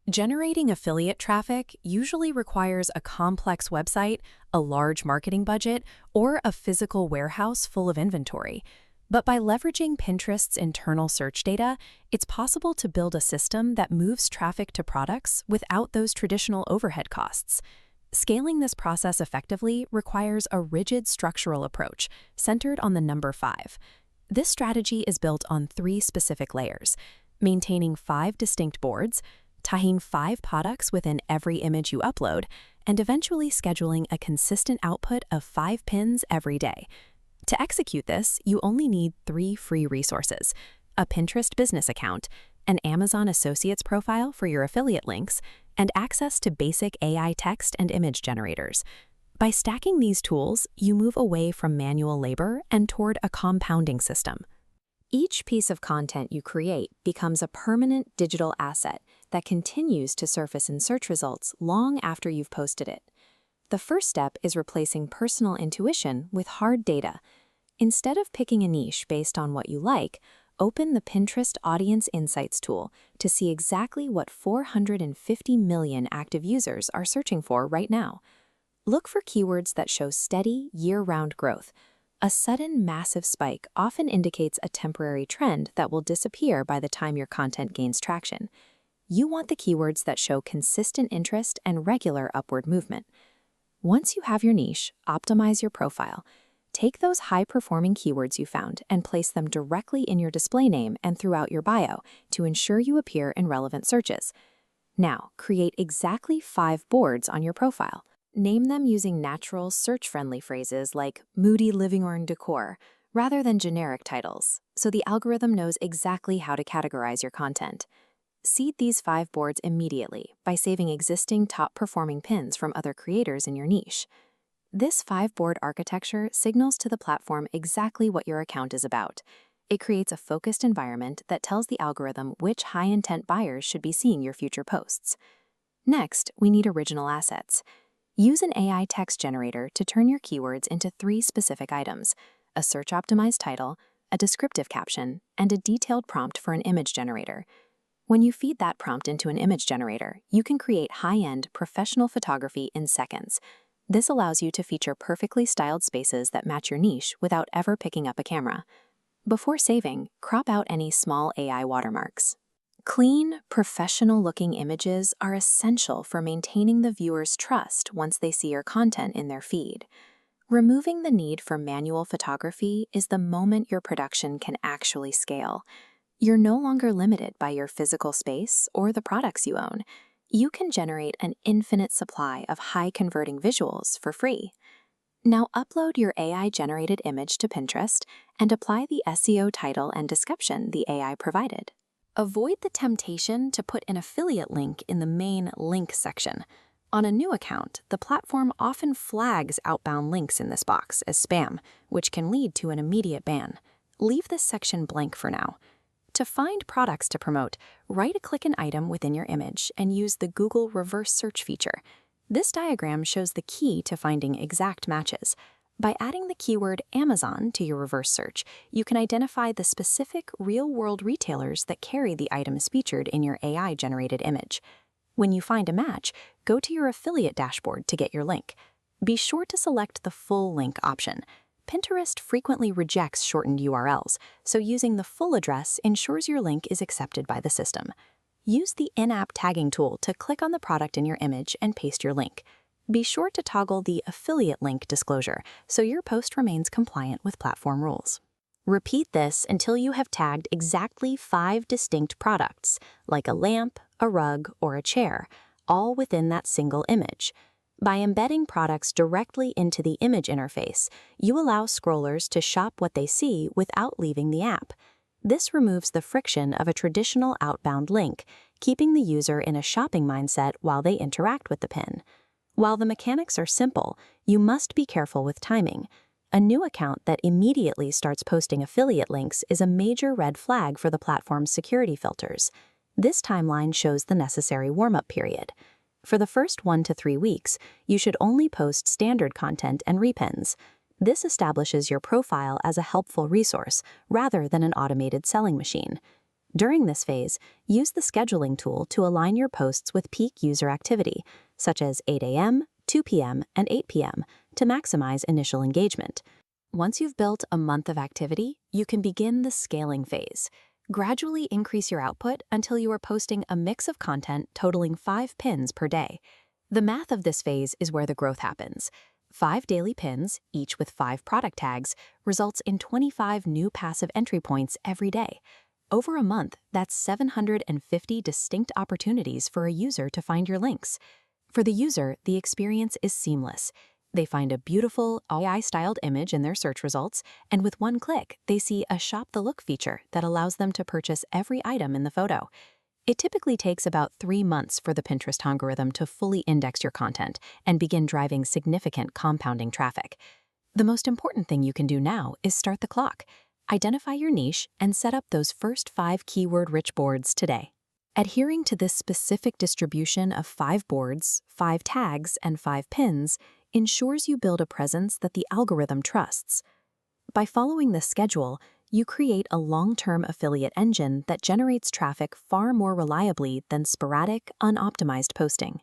Generating affiliate traffic usually requires a complex website, a large marketing budget, or a physical warehouse full of inventory. But by leveraging Pinterest's internal search data, it's possible to build a system that moves traffic to products without those traditional overhead costs. Scaling this process effectively requires a rigid structural approach centered on the number 5. This strategy is built on 3 specific layers: maintaining 5 distinct boards, tying 5 products within every image you upload, and eventually scheduling a consistent output of 5 pins every day. To execute this, you only need 3 free resources: a Pinterest business account, an Amazon Associates profile for your affiliate links, and access to basic AI text and image generators. By stacking these tools, you move away from manual labor and toward a compounding system. Each piece of content you create becomes a permanent digital asset that continues to surface in search results long after you've posted it. The first step is replacing personal intuition with hard data. Instead of picking a niche based on what you like, open the Pinterest Audience Insights tool to see exactly what 450 million active users are searching for right now. Look for keywords that show steady, year-round growth. A sudden, massive spike often indicates a temporary trend that will disappear by the time your content gains traction. You want the keywords that show consistent interest and regular upward movement. Once you have your niche, optimize your profile. Take those high-performing keywords you found and place them directly in your display name and throughout your bio to ensure you appear in relevant searches. Now, create exactly 5 boards on your profile. Name them using natural, search-friendly phrases like moody living room decor, rather than generic titles, so the algorithm knows exactly how to categorize your content. Seed these 5 boards immediately by saving existing top-performing pins from other creators in your niche. This 5-board architecture signals to the platform exactly what your account is about. It creates a focused environment that tells the algorithm which high-intent buyers should be seeing your future posts. Next, we need original assets. Use an AI text generator to turn your keywords into 3 specific items: a search-optimized title, a descriptive caption, and a detailed prompt for an image generator. When you feed that prompt into an image generator, you can create high-end, professional photography in seconds. This allows you to feature perfectly styled spaces that match your niche without ever picking up a camera. Before saving, crop out any small AI watermarks. Clean, professional-looking images are essential for maintaining the viewer's trust once they see your content in their feed. Removing the need for manual photography is the moment your production can actually scale. You're no longer limited by your physical space or the products you own. You can generate an infinite supply of high-converting visuals for free. Now upload your AI-generated image to Pinterest and apply the SEO title and description the AI provided. Avoid the temptation to put an affiliate link in the main link section. On a new account, the platform often flags outbound links in this box as spam, which can lead to an immediate ban. Leave this section blank for now. To find products to promote, right-click an item within your image and use the Google reverse search feature. This diagram shows the key to finding exact matches. By adding the keyword Amazon to your reverse search, you can identify the specific real-world retailers that carry the items featured in your AI-generated image. When you find a match, go to your affiliate dashboard to get your link. Be sure to select the full link option. Pinterest frequently rejects shortened URLs, so using the full address ensures your link is accepted by the system. Use the in-app tagging tool to click on the product in your image and paste your link. Be sure to toggle the affiliate link disclosure so your post remains compliant with platform rules. Repeat this until you have tagged exactly 5 distinct products, like a lamp, a rug, or a chair, all within that single image. By embedding products directly into the image interface, you allow scrollers to shop what they see without leaving the app. This removes the friction of a traditional outbound link, keeping the user in a shopping mindset while they interact with the pin. While the mechanics are simple, you must be careful with timing. A new account that immediately starts posting affiliate links is a major red flag for the platform's security filters. This timeline shows the necessary warm-up period. For the first 1 to 3 weeks, you should only post standard content and repins. This establishes your profile as a helpful resource rather than an automated selling machine. During this phase, use the scheduling tool to align your posts with peak user activity, such as 8 a.m., 2 p.m., and 8 p.m., to maximize initial engagement. Once you've built a month of activity, you can begin the scaling phase. Gradually increase your output until you are posting a mix of content totaling 5 pins per day. The math of this phase is where the growth happens. 5 daily pins, each with 5 product tags, results in 25 new passive entry points every day. Over a month, that's 750 distinct opportunities for a user to find your links. For the user, the experience is seamless. They find a beautiful, AI-styled image in their search results, and with one click, they see a Shop the Look feature that allows them to purchase every item in the photo. It typically takes about 3 months for the Pinterest algorithm to fully index your content and begin driving significant compounding traffic. The most important thing you can do now is start the clock. Identify your niche and set up those first 5 keyword-rich boards today. Adhering to this specific distribution of 5 boards, 5 tags, and 5 pins ensures you build a presence that the algorithm trusts. By following this schedule, you create a long-term affiliate engine that generates traffic far more reliably than sporadic, unoptimized posting.